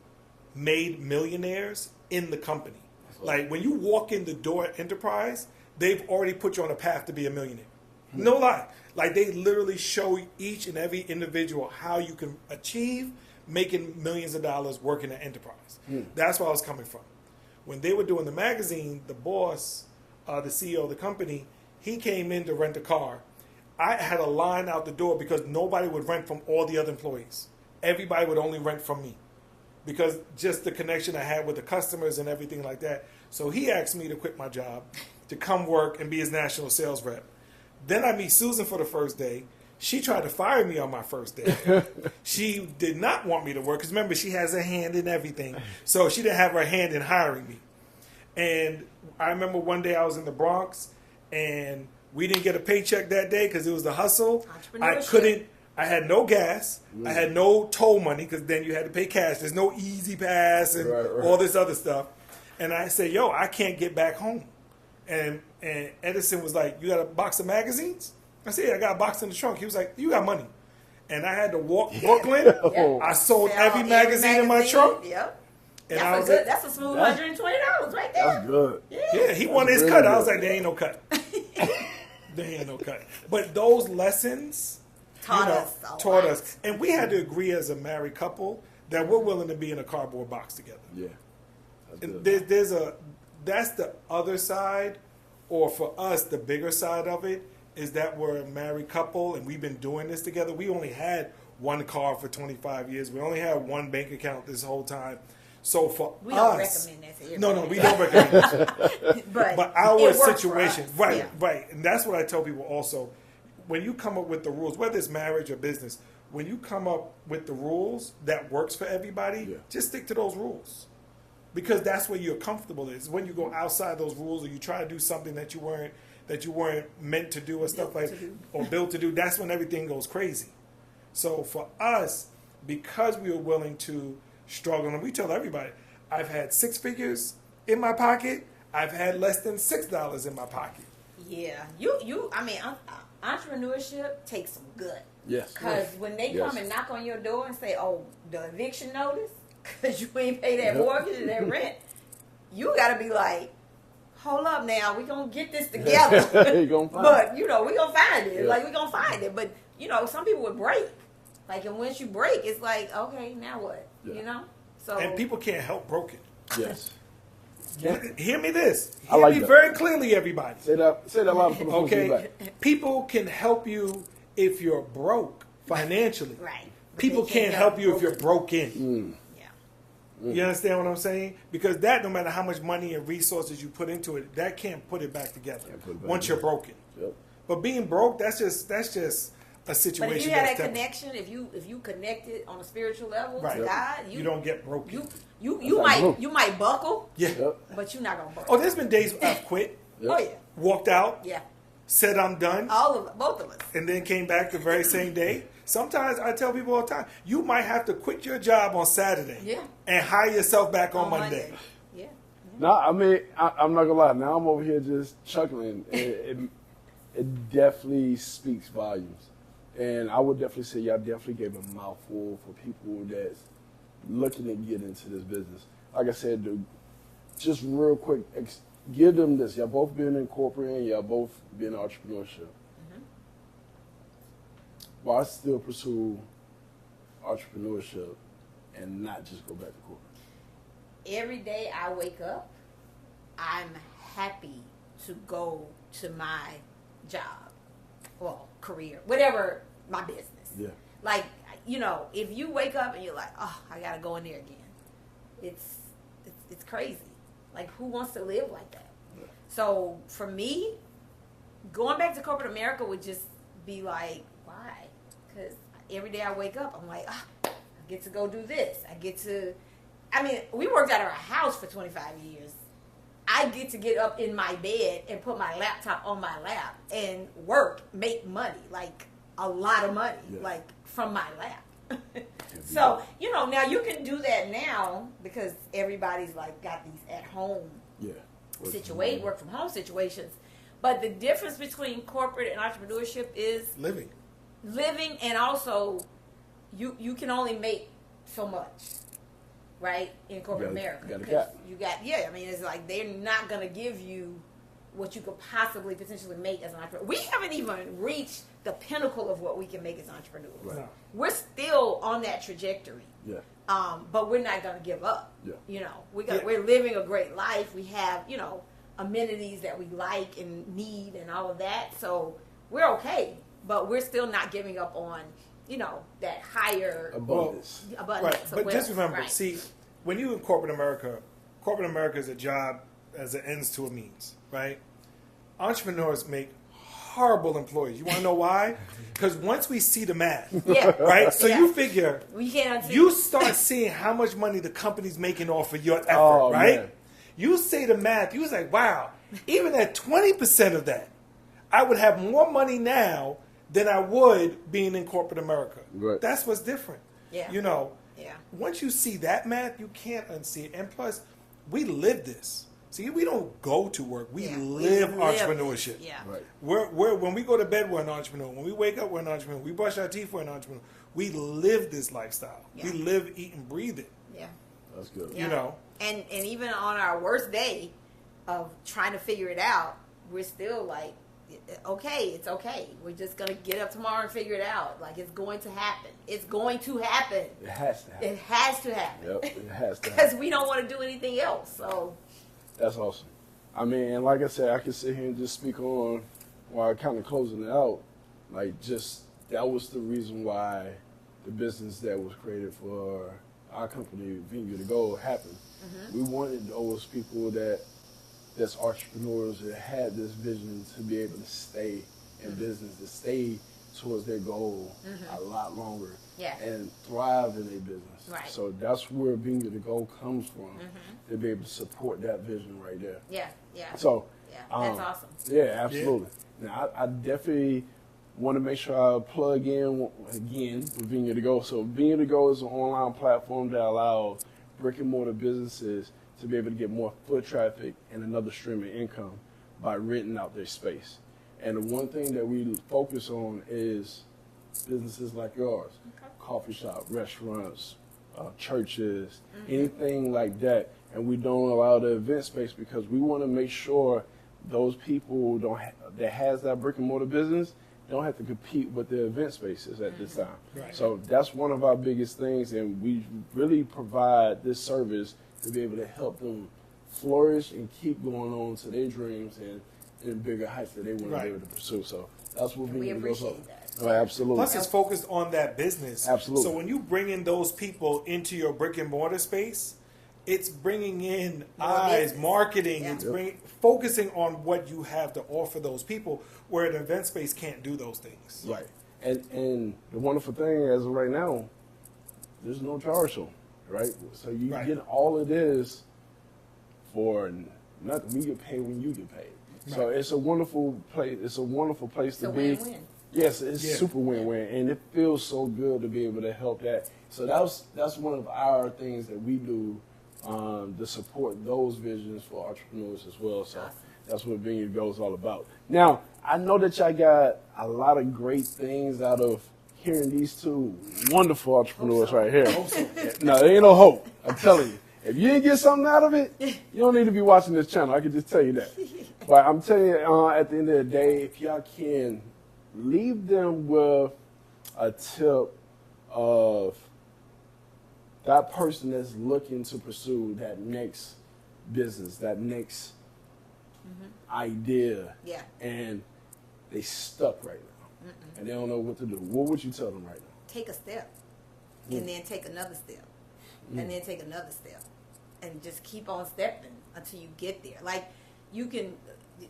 made millionaires in the company. Like, when you walk in the door at Enterprise, they've already put you on a path to be a millionaire. No lie. Like, they literally show each and every individual how you can achieve making millions of dollars working at Enterprise. That's where I was coming from. When they were doing the magazine, the boss, the CEO of the company, he came in to rent a car. I had a line out the door because nobody would rent from all the other employees. Everybody would only rent from me because just the connection I had with the customers and everything like that. So he asked me to quit my job to come work and be his national sales rep. Then I meet Susan for the first day. She tried to fire me on my first day. She did not want me to work because remember, she has a hand in everything. So she didn't have her hand in hiring me. And I remember one day I was in the Bronx and we didn't get a paycheck that day because it was the hustle. I had no gas. I had no toll money because then you had to pay cash. There's no Easy Pass and all this other stuff. And I said, yo, I can't get back home. And Edison was like, you got a box of magazines? I said, yeah, I got a box in the trunk. He was like, you got money. And I had to walk Brooklyn. I sold every magazine in my trunk. Yep. And That's I was a good. like, That's a smooth $120 right there. That's good. yeah, he wanted his cut. I was like, there ain't no cut. There ain't no cut. But those lessons Taught taught us. us. And we had to agree as a married couple that we're willing to be in a cardboard box together. Yeah. That's And good. that's the other side, or for us, the bigger side of it is that we're a married couple and we've been doing this together. We only had one car for 25 years. We only had one bank account this whole time. So for We don't us, recommend that to everybody. no, we don't recommend that. but Our it works for situation, us. right, Yeah. right, and that's what I tell people also. When you come up with the rules, whether it's marriage or business, when you come up with the rules that works for everybody, Yeah. just stick to those rules, because that's where you're comfortable. Is when you go outside those rules or you try to do something that you weren't meant to do or stuff like or built to do. That's when everything goes crazy. So for us, because we were willing to struggle, and we tell everybody, I've had 6 figures in my pocket. I've had less than $6 in my pocket. Yeah, I mean, entrepreneurship takes some gut. Yes. Because when they Yes. come and knock on your door and say, "Oh, the eviction notice," because you ain't pay that Yep. mortgage and that rent, you got to be like, "Hold up, now we gonna get this together." You gonna find but we gonna find it. Yeah. Like we gonna find it. But some people would break. Like, and once you break, it's like, okay, now what? Yeah. So And people can't help broken. Yes. Hear me this. I Hear like me that. very clearly, everybody. Say that loud for the folks in the Okay? back. People can help you if you're broke financially. right. But People they can't help you if you're broken. Yeah. You understand what I'm saying? Because that, no matter how much money and resources you put into it, that can't put it back together Can't put it back once you're together. broken. Yep. But being broke, that's just a situation. But if you have that that's connection, if you connected on a spiritual level Right. to God, you don't get broken. you That's might like you might buckle, Yeah. Yep. but you're not gonna buckle. Oh, there's been days I've quit, Yep. Oh yeah, walked out, yeah. said I'm done, Both of us. and then came back the very same day. Sometimes I tell people all the time, you might have to quit your job on Saturday Yeah. and hire yourself back on Monday. Yeah. No, I mean, I'm not gonna lie. Now I'm over here just chuckling. It definitely speaks volumes, and I would definitely say y'all definitely gave a mouthful for people that's looking to get into this business. Like I said, dude, just real quick, give them this. Y'all both been in corporate, and y'all both been in entrepreneurship. Why still pursue entrepreneurship and not just go back to corporate? Every day I wake up, I'm happy to go to my job, well, career, whatever, my business. Yeah. Like, if you wake up and you're like, oh, I gotta go in there again, it's crazy. Like, who wants to live like that? Yeah. So for me, going back to corporate America would just be like, why? Because every day I wake up, I'm like, I get to go do this. We worked out of our house for 25 years. I get to get up in my bed and put my laptop on my lap and work, make money, like a lot of money, Yeah. like from my lap. So, now you can do that now because everybody's like got these at home Yeah. work from home situations. But the difference between corporate and entrepreneurship is Living. and also you can only make so much, right, in corporate America. got a 'Cause cap. it's like they're not going to give you what you could possibly potentially make as an entrepreneur. We haven't even reached the pinnacle of what we can make as entrepreneurs. Right. No. We're still on that trajectory. Yeah. But we're not going to give up. Yeah. We're living a great life. We have, amenities that we like and need and all of that. So we're okay, but we're still not giving up on, that higher Abundance. Right. So But we're- just remember, right. see, when you in corporate America is a job as an ends to a means, right? Entrepreneurs make horrible employees. You want to know why? Because once we see the math, Yeah. right? So Yeah. you figure, We can't unsee. you start seeing how much money the company's making off of your effort, Oh, right? man. You say the math, you was like, wow, even at 20% of that, I would have more money now than I would being in corporate America. Right. That's what's different. Yeah. Yeah. Once you see that math, you can't unsee it. And plus, we live this. See, we don't go to work. We Yeah. live We live entrepreneurship. it. Yeah. Right. We're when we go to bed, we're an entrepreneur. When we wake up, we're an entrepreneur. We brush our teeth, we're an entrepreneur. We live this lifestyle. Yeah. We live, eat, and breathe it. Yeah. That's good. Yeah. And even on our worst day of trying to figure it out, we're still like, okay, it's okay. We're just gonna get up tomorrow and figure it out. Like, it's going to happen. It's going to happen. It has to happen. It has to happen. Yep, it has to Because happen. we don't want to do anything else. So That's awesome. I mean, and like I said, I could sit here and just speak on while kind of closing it out. Like, just that was the reason why the business that was created for our company, Venue to Go, happened. We wanted those people that's entrepreneurs that had this vision to be able to stay in business, to stay towards their goal a lot longer and thrive in their business. Right. So that's where Venue to Go comes from, to be able to support that vision right there. Yeah, yeah. So that's awesome. Yeah, absolutely. Now, I definitely want to make sure I plug in again with Venue to Go. So Venue to Go is an online platform that allows brick and mortar businesses to be able to get more foot traffic and another stream of income by renting out their space. And the one thing that we focus on is businesses like yours, coffee shop, restaurants, churches, anything like that. And we don't allow the event space because we want to make sure those people that has that brick and mortar business don't have to compete with the event spaces at this time. Right. So that's one of our biggest things, and we really provide this service to be able to help them flourish and keep going on to their dreams and bigger heights that they want to be able to pursue. So that's what We Venue to Go is. appreciate that. Oh, absolutely. Plus, it's focused on that business. Absolutely. So when you bring in those people into your brick and mortar space, it's bringing in More eyes, business. marketing. Yeah. It's focusing on what you have to offer those people, where an event space can't do those things. Right. And the wonderful thing as of right now, there's no charge on, right? So you get all of this for nothing. We get paid when you get paid. So it's a wonderful place. It's a wonderful place to be. Win-win. Yes, it's super win-win, and it feels so good to be able to help that. So that's one of our things that we do to support those visions for entrepreneurs as well. So that's what Venue to Go is all about. Now, I know that y'all got a lot of great things out of hearing these two wonderful entrepreneurs right here. No, there ain't no hope. I'm telling you. If you didn't get something out of it, you don't need to be watching this channel. I can just tell you that. But I'm telling you, at the end of the day, if y'all can leave them with a tip of that person that's looking to pursue that next business, that next idea, and they stuck right now, and they don't know what to do, what would you tell them right now? Take a step, and then take another step, and then take another step, and just keep on stepping until you get there. Like, you can,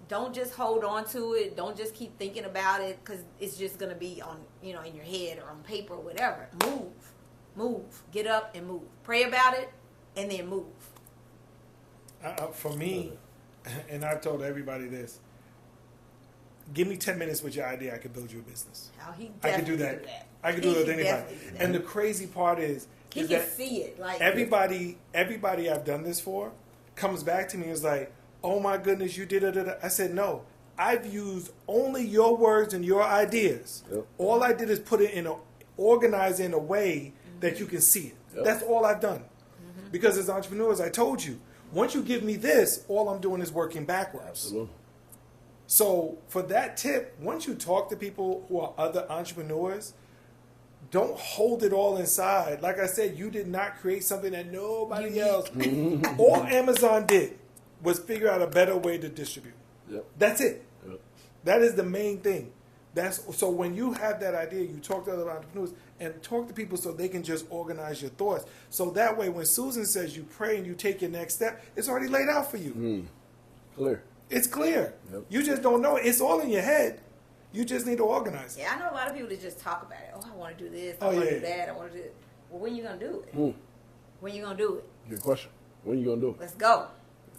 don't just hold on to it. Don't just keep thinking about it, because it's just going to be on, in your head or on paper or whatever. Move, get up and move. Pray about it, and then move. For me, and I've told everybody this, give me 10 minutes with your idea, I could build you a business. Oh, he I could do that. I could do it with anybody. And the crazy part is he can see it. Like, everybody I've done this for comes back to me and is like, oh my goodness, you did it. I said, no, I've used only your words and your ideas. All I did is put it organize it in a way that you can see it. That's all I've done. Because as entrepreneurs, I told you, once you give me this, all I'm doing is working backwards. Absolutely. So for that tip, once you talk to people who are other entrepreneurs, don't hold it all inside. Like I said, you did not create something that nobody else. All Amazon did was figure out a better way to distribute. That's it. That is the main thing. So when you have that idea, you talk to other entrepreneurs and talk to people so they can just organize your thoughts. So that way, when Susan says you pray and you take your next step, it's already laid out for you. Clear. It's clear. You just don't know it. It's all in your head. You just need to organize it. Yeah, I know a lot of people that just talk about it. Oh, I want to do this. I want to do that. I want to do it. Well, when you going to do it? When you going to do it? Good question. When you going to do it? Let's go.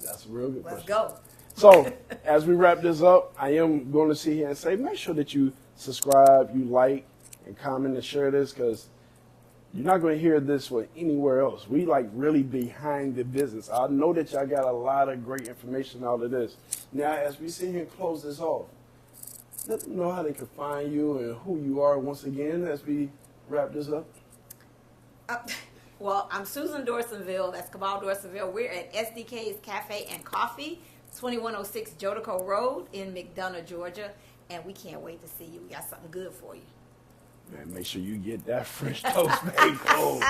That's a real good question. Let's go. So, as we wrap this up, I am going to sit here and say, make sure that you subscribe, you like, and comment and share this, because you're not going to hear this from anywhere else. We really behind the business. I know that y'all got a lot of great information out of this. Now, as we sit here and close this off, let them know how they can find you and who you are once again as we wrap this up. Well, I'm Susan Dorsonville. That's Cabal Dorsonville. We're at SDK's Cafe and Coffee, 2106 Jodico Road in McDonough, Georgia. And we can't wait to see you. We got something good for you. Man, make sure you get that French toast made cold.